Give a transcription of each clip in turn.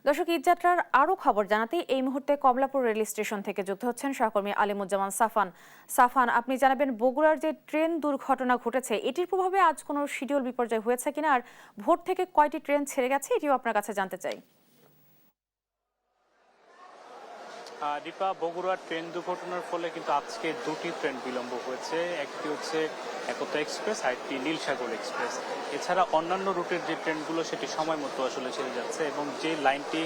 দর্শক, ঈদযাত্রার আরও খবর জানাতেই এই মুহূর্তে কমলাপুর রেল স্টেশন থেকে যুক্ত হচ্ছেন সহকর্মী আলিমুজ্জামান সাফান। সাফান, আপনি জানাবেন বগুড়ার যে ট্রেন দুর্ঘটনা ঘটেছে এটির প্রভাবে আজ কোনো শিডিউল বিপর্যয় হয়েছে কিনা, আর ভোর থেকে কয়টি ট্রেন ছেড়ে গেছে এটিও আপনার কাছে জানতে চাই। দীপা, বগুড়ার ট্রেন দুর্ঘটনার ফলে কিন্তু আজকে দুটি ট্রেন বিলম্ব হয়েছে। একটি হচ্ছে একতা এক্সপ্রেস, আর একটি নীলসাগর এক্সপ্রেস। এছাড়া অন্যান্য রুটের যে ট্রেনগুলো সেটি সময় মতো আসলে ছেড়ে যাচ্ছে, এবং যে লাইনটি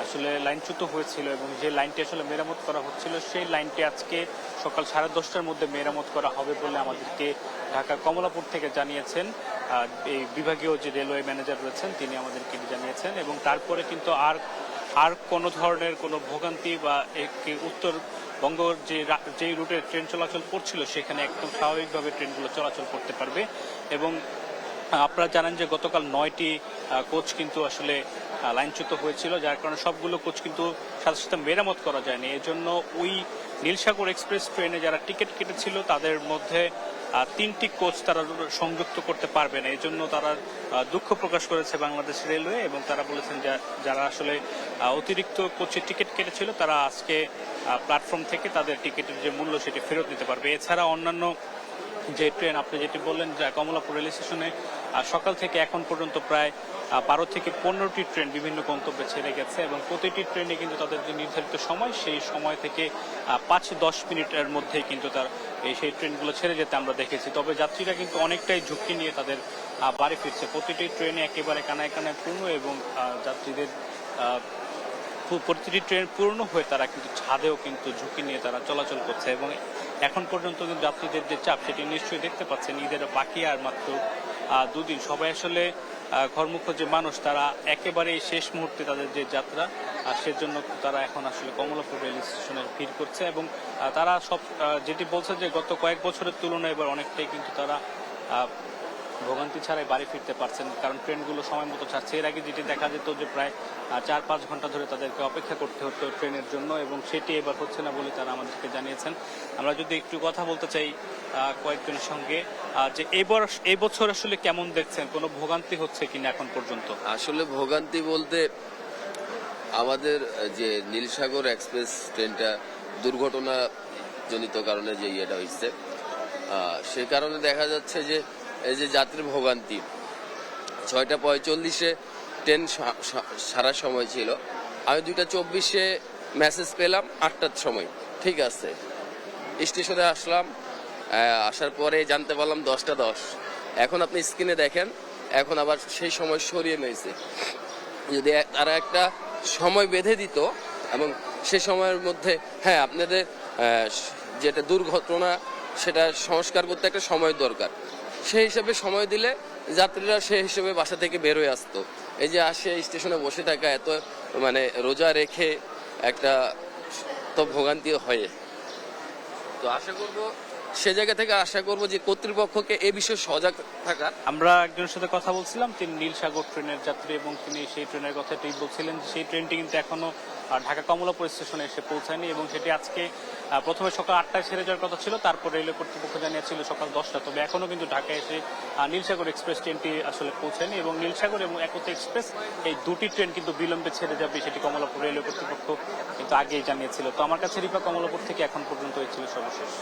আসলে লাইনচ্যুত হয়েছিল এবং যে লাইনটি আসলে মেরামত করা হচ্ছিল সেই লাইনটি আজকে সকাল 10:30টার মধ্যে মেরামত করা হবে বলে আমাদেরকে ঢাকা কমলাপুর থেকে জানিয়েছেন এই বিভাগীয় যে রেলওয়ে ম্যানেজার রয়েছেন তিনি আমাদেরকে জানিয়েছেন। এবং তারপরে কিন্তু আর কোনো ধরনের কোনো ভোগান্তি বা উত্তরবঙ্গ যে রুটে ট্রেন চলাচল করছিল সেখানে একদম স্বাভাবিকভাবে ট্রেনগুলো চলাচল করতে পারবে। এবং আপনারা জানেন যে গতকাল 9টি কোচ কিন্তু আসলে লাইনচ্যুত হয়েছিল, যার কারণে সবগুলো কোচ কিন্তু সাথে সাথে মেরামত করা যায়নি। এই জন্য ওই নীলসাগর এক্সপ্রেস ট্রেনে যারা টিকিট কেটেছিল তাদের মধ্যে 3টি কোচ তারা সংযুক্ত করতে পারবে না। এই জন্য তারা দুঃখ প্রকাশ করেছে বাংলাদেশ রেলওয়ে, এবং তারা বলেছেন যারা আসলে অতিরিক্ত কোচের টিকিট কেটেছিল তারা আজকে প্ল্যাটফর্ম থেকে তাদের টিকিটের যে মূল্য সেটি ফেরত নিতে পারবে। এছাড়া অন্যান্য যে ট্রেন আপনি যেটি বললেন যে কমলাপুর রেল স্টেশনে সকাল থেকে এখন পর্যন্ত প্রায় 12 থেকে 15টি ট্রেন বিভিন্ন গন্তব্যে ছেড়ে গেছে, এবং প্রতিটি ট্রেনে কিন্তু তাদের যে নির্ধারিত সময় সেই সময় থেকে 5-10 মিনিটের মধ্যেই কিন্তু সেই ট্রেনগুলো ছেড়ে যেতে আমরা দেখেছি। তবে যাত্রীরা কিন্তু অনেকটাই ঝুঁকি নিয়ে তাদের বাড়ি ফিরছে। প্রতিটি ট্রেনে একেবারে কানায় কানায় পূর্ণ, এবং যাত্রীদের প্রতিটি ট্রেন পূর্ণ হয়ে তারা কিন্তু ছাদেও কিন্তু ঝুঁকি নিয়ে তারা চলাচল করছে। এবং এখন পর্যন্ত কিন্তু যাত্রীদের যে চাপ সেটি নিশ্চয়ই দেখতে পাচ্ছেন। ঈদের বাকি আর মাত্র 2 দিন। সবাই আসলে ঘরমুখ যে মানুষ তারা একেবারে শেষ মুহূর্তে তাদের যে যাত্রা সেজন্য তারা এখন আসলে কমলাপুর রেল স্টেশনে ভিড় করছে। এবং তারা সব যেটি বলছে যে গত কয়েক বছরের তুলনায় এবার অনেকটাই কিন্তু তারা ভোগান্তি ছাড়াই বাড়ি ফিরতে পারছেন, কারণ ট্রেনগুলো সময় মতো ছাড়ছে। এর আগে যেটি দেখা যেত যে প্রায় 4-5 ঘন্টা ধরে তাদেরকে অপেক্ষা করতে হতো ট্রেনের জন্য, এবং সেটি এবার হচ্ছে না বলে তারা আমাদেরকে জানিয়েছেন। আমরা যদি একটু কথা বলতে চাই কয়েকজনের সঙ্গে, যে এই বছর আসলে কেমন দেখছেন, কোনো ভোগান্তি হচ্ছে কিনা এখন পর্যন্ত? আসলে ভোগান্তি বলতে আমাদের যে নীলসাগর এক্সপ্রেস ট্রেনটা দুর্ঘটনা জনিত কারণে যে ইয়েটা হয়েছে সে কারণে দেখা যাচ্ছে যে এই যে যাত্রীর ভোগান্তি 6:45-এ ট্রেন সারা সময় ছিল, আমি 2:24-এ মেসেজ পেলাম 8টার সময়, ঠিক আছে। স্টেশনে আসলাম, আসার পরে জানতে পারলাম 10:10। এখন আপনি স্ক্রিনে দেখেন এখন আবার সেই সময় সরিয়ে নিয়েছে। যদি তারা একটা সময় বেঁধে দিত এবং সে সময়ের মধ্যে আপনাদের যেটা দুর্ঘটনা সেটা সংস্কার করতে একটা সময় দরকার, সেই হিসাবে সময় দিলে যাত্রীরা সেই হিসেবে বাসা থেকে বের হয়ে আসতো। এই যে আসে স্টেশনে বসে থাকা এত রোজা রেখে একটা তো ভোগান্তি হয়। তো আশা করব সে জায়গা থেকে আশা করব যে কর্তৃপক্ষকে এ বিষয়ে সজাগ থাকা। আমরা একজনের সাথে কথা বলছিলাম, তিনি নীলসাগর ট্রেনের যাত্রী, এবং তিনি সেই ট্রেনের কথাটি বলছিলেন যে সেই ট্রেনটি কিন্তু এখনো ঢাকা কমলাপুর স্টেশনে এসে পৌঁছায়নি, এবং সেটি আজকে প্রথমে সকাল 8টায় ছেড়ে যাওয়ার কথা ছিল, তারপর রেলওয়ে কর্তৃপক্ষ জানিয়েছিল সকাল 10টা। তবে এখনো কিন্তু ঢাকায় এসে নীলসাগর এক্সপ্রেস ট্রেনটি আসলে পৌঁছায়নি, এবং নীলসাগর এবং একতা এক্সপ্রেস এই দুটি ট্রেন কিন্তু বিলম্বে ছেড়ে যাবে সেটি কমলাপুর রেলওয়ে কর্তৃপক্ষ কিন্তু আগেই জানিয়েছিল। তো আমার কাছে রিপা, কমলাপুর থেকে এখন পর্যন্ত এই ছিল সর্বশেষ।